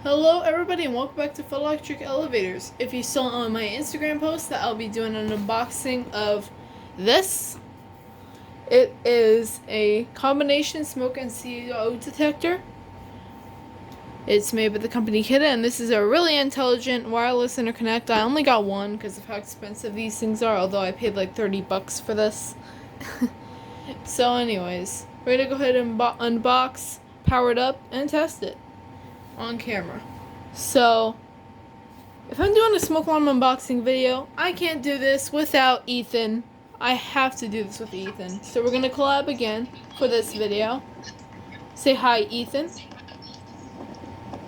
Hello everybody and welcome back to Full Electric Elevators. If you saw on my Instagram post that I'll be doing an unboxing of this. It is a combination smoke and CO detector. It's made by the company Kidde, and this is a really intelligent wireless interconnect. I only got one because of how expensive these things are, although I paid like $30 for this. So anyways, we're gonna go ahead and unbox, power it up, and test it on camera. So, if I'm doing a smoke alarm unboxing video, I can't do this without Ethan. I have to do this with Ethan. So we're gonna collab again for this video. Say hi, Ethan.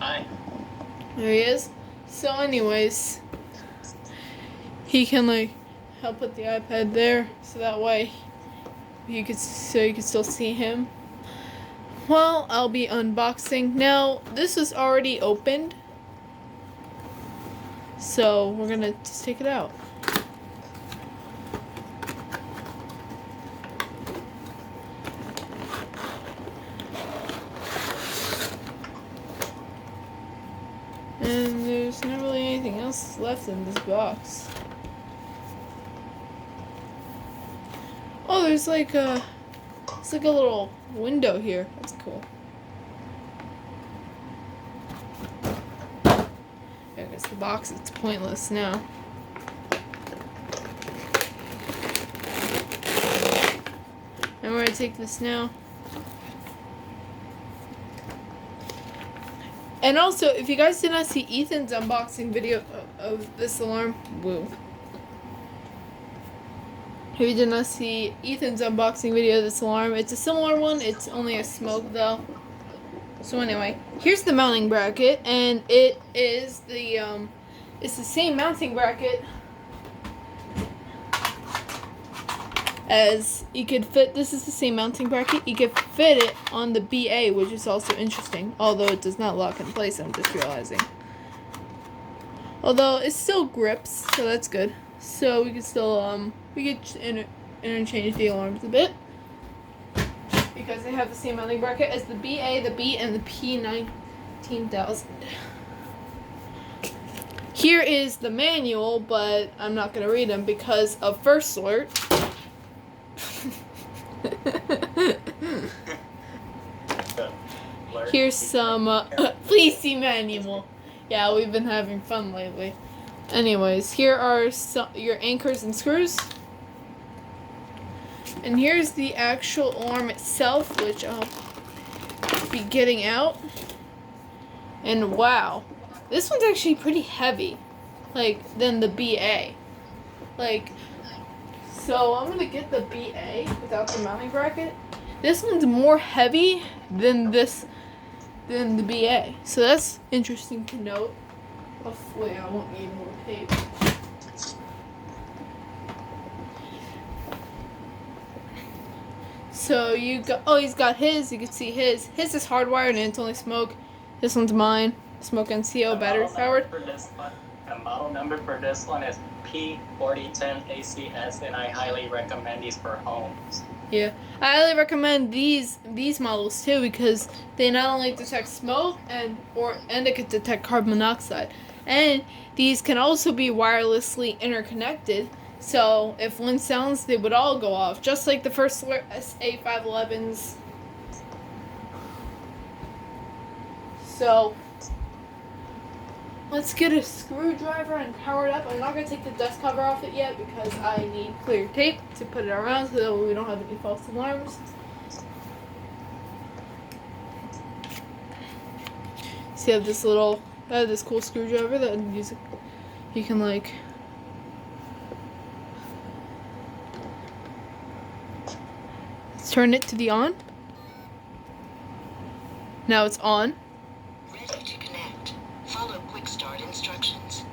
Hi. There he is. So anyways, he can help put the iPad there, so that way you can still see him. Well, I'll be unboxing. Now, this is already opened, so we're gonna just take it out. And there's not really anything else left in this box. Oh, there's it's like a little window here. That's cool. I guess the box is pointless now. And we're gonna take this now. And also, if you guys did not see Ethan's unboxing video of this alarm, woo. If you did not see Ethan's unboxing video of this alarm, it's a similar one. It's only a smoke though. So anyway, here's the mounting bracket, and it is it's the same mounting bracket as you could fit. This is the same mounting bracket. You could fit it on the BA, which is also interesting. Although it does not lock in place, I'm just realizing. Although it still grips, so that's good. So we could still we could interchange the alarms a bit because they have the same mounting bracket as the BA, the B, and the P19000. Here is the manual, but I'm not gonna read them because of First Alert. Here's some please see manual. Yeah, we've been having fun lately. Anyways, here are your anchors and screws. And here's the actual alarm itself, which I'll be getting out. And wow, this one's actually pretty heavy, than the BA. So I'm gonna get the BA without the mounting bracket. This one's more heavy than the BA. So that's interesting to note. Hopefully I won't need more tape. So he's got his, you can see his. His is hardwired and it's only smoke. This one's mine, smoke and CO battery powered. The model number for this one is P4010DCSCO, and I highly recommend these for homes. Yeah, I highly recommend these models too because they not only detect smoke and they can detect carbon monoxide, and these can also be wirelessly interconnected. So if one sounds, they would all go off, just like the First Alert SA511s. So let's get a screwdriver and power it up. I'm not going to take the dust cover off it yet because I need clear tape to put it around so that we don't have any false alarms. So you have this this cool screwdriver that you can let's turn it to the on. Now it's on. Ready to connect. Follow quick start instructions.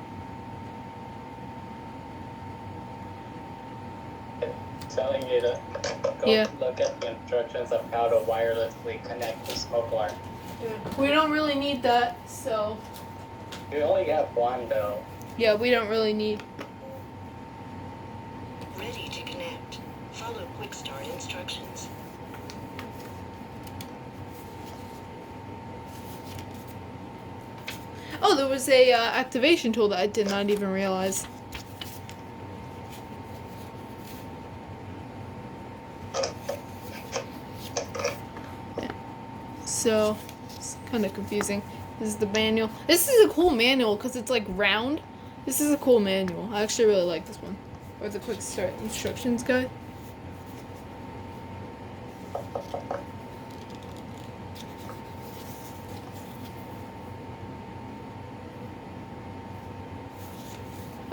Telling you to go look at the instructions of how to wirelessly connect the smoke alarm. Yeah. We don't really need that, so. We only have one though. Yeah, we don't really need. Ready to connect. Follow quick start instructions. Oh, there was a activation tool that I did not even realize. So, it's kind of confusing. This is the manual. This is a cool manual because it's like round. This is a cool manual. I actually really like this one. Or the quick start instructions guide.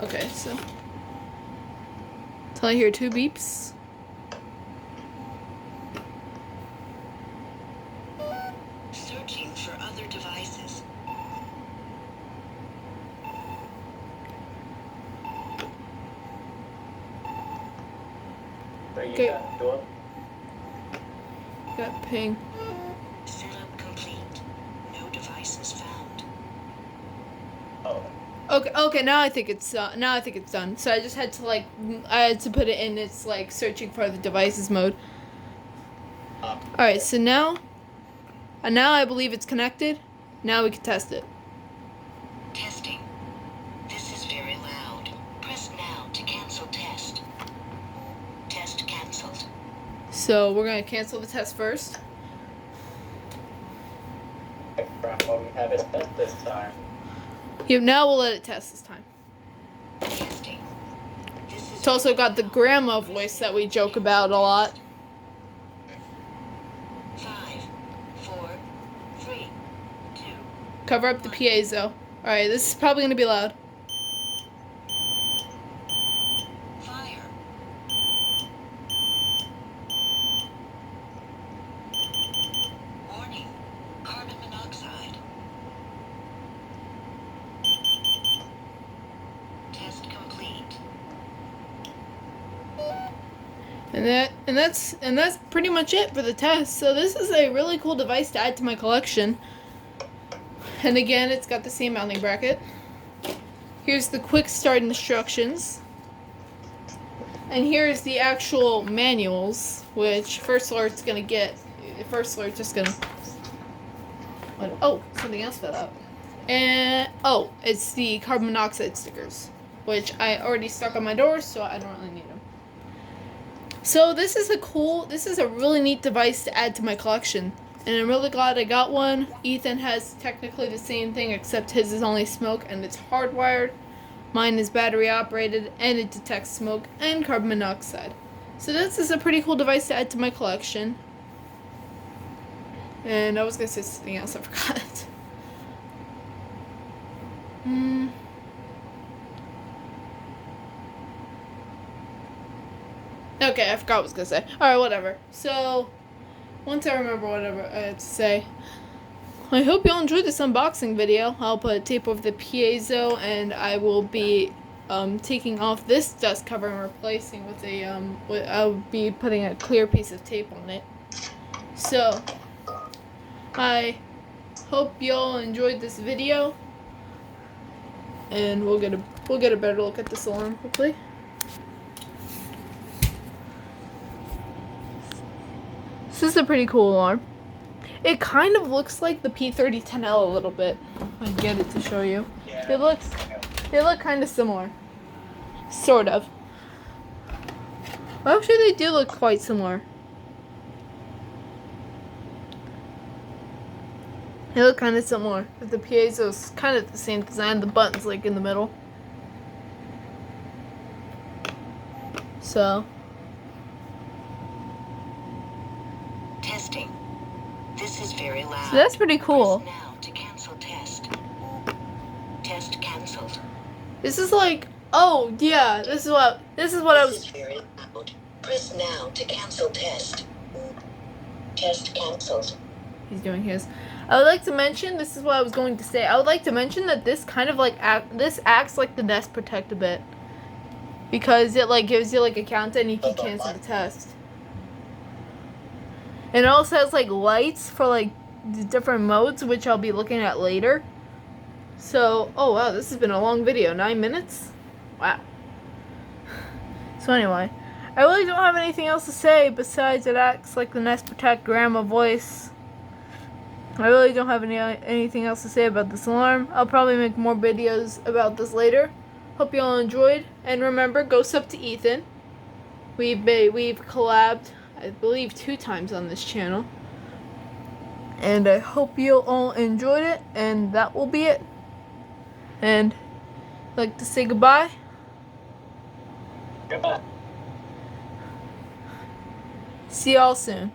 Okay, so till I hear 2 beeps. Searching for other devices. So you Okay. got dual. Got ping. Setup complete. No devices found. Oh. Okay, now I think it's done. So I just had to I had to put it in its like searching for the devices mode. All right, so now I believe it's connected. Now we can test it. Testing. This is very loud. Press now to cancel test. Test cancelled. So we're gonna cancel the test first. Well, we have it test this time. Yep, now we'll let it test this time. Testing. This is It's also got the grandma voice that we joke about a lot. 5, 4, 3, 2. Cover up the piezo. All right, this is probably gonna be loud. Fire. Warning. Carbon monoxide. Test complete. And that's pretty much it for the test. So this is a really cool device to add to my collection. And again, it's got the same mounting bracket. Here's the quick start instructions. And here's the actual manuals, which First Alert's gonna get. First Alert's just gonna. Oh, something else fell out. And oh, it's the carbon monoxide stickers, which I already stuck on my doors, so I don't really need them. So this is a really neat device to add to my collection. And I'm really glad I got one. Ethan has technically the same thing, except his is only smoke and it's hardwired. Mine is battery operated and it detects smoke and carbon monoxide. So this is a pretty cool device to add to my collection. And I was gonna say something else, I forgot. Okay, I forgot what I was gonna say. Alright, whatever. So, once I remember whatever I had to say, I hope you all enjoyed this unboxing video. I'll put tape over the piezo, and I will be taking off this dust cover and replacing with a I'll be putting a clear piece of tape on it. So, I hope you all enjoyed this video, and we'll get a better look at this alarm quickly. This is a pretty cool alarm. It kind of looks like the P4010L a little bit. I can get it to show you. Yeah. They look kind of similar. Sort of. Well, actually, they do look quite similar. They look kind of similar. But the piezo's kind of the same design. The button's like in the middle. So. Testing. This is very loud. So that's pretty cool. Press now to cancel test. Test cancelled. This is like, oh yeah, this is what I This is was. very loud. Press now to cancel test. Test cancelled. He's doing his. I would like to mention, this is what I was going to say. I would like to mention that this kind of like this acts like the Nest Protect a bit, because it like gives you like a countdown and you can cancel the test. And it also has like lights for like the different modes, which I'll be looking at later. So, oh wow, this has been a long video, 9 minutes? Wow. So anyway, I really don't have anything else to say besides it acts like the Nest Protect grandma voice. I really don't have anything else to say about this alarm. I'll probably make more videos about this later. Hope you all enjoyed, and remember, go sub to Ethan. We've collabed, I believe, 2 times on this channel, and I hope you all enjoyed it. And that will be it. And I'd like to say goodbye. Goodbye. See y'all soon.